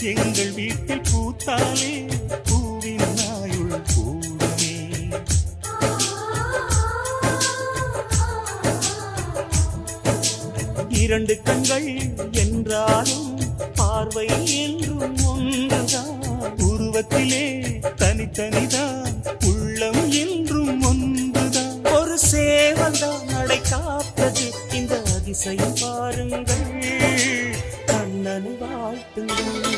எங்கள் வீட்டில் பூத்தாலே பூவின் நாயுள் கூடுமே. இரண்டு கண்கள் என்றாலும் பார்வை என்றும் ஒன்றுதான். உருவத்திலே தனித்தனிதான், உள்ளம் என்றும் ஒன்றுதான். ஒரு சேவல்தான் நடை காப்பது, இந்த அதிசயம் பாருங்கள். கண்ணனை வாழ்த்துங்கள்.